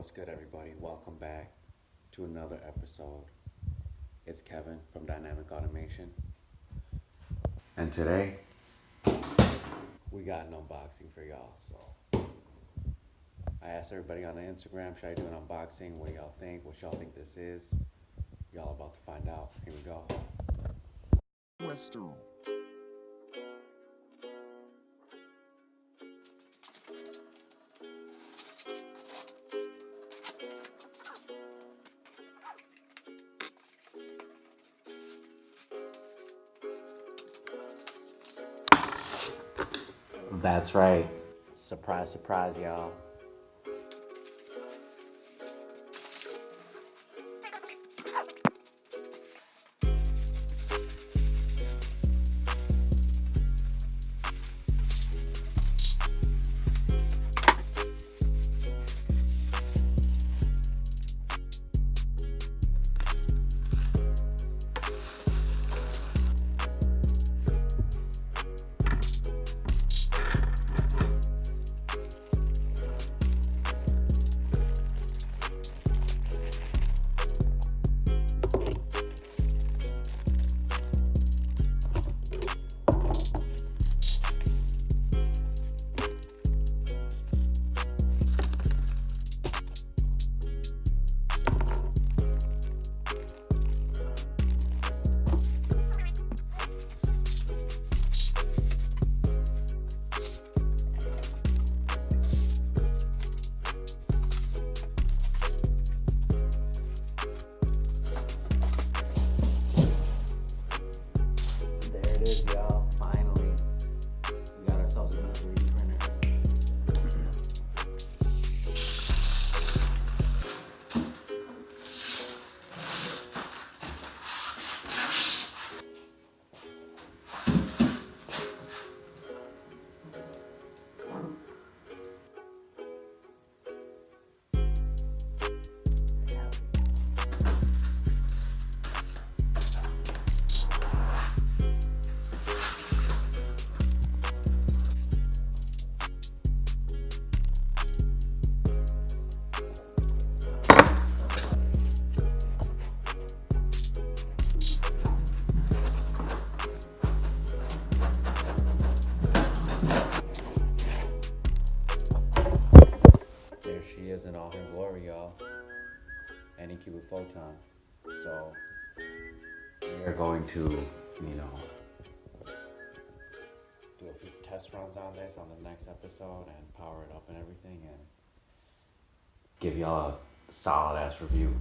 What's good, everybody? Welcome back to another episode. It's Kevin from Dynamic Automation. And today, we got an unboxing for y'all. So I asked everybody on the Instagram, should I do an unboxing? What do y'all think? What y'all think this is? Y'all about to find out. Here we go. Western. That's right. Surprise, surprise, y'all. There it is, y'all. Finally, we got ourselves a new 3D printer. There she is in all her glory, y'all. Anycubic Photon. So we are going to, do a few test runs on this on the next episode and power it up and everything and give y'all a solid ass review.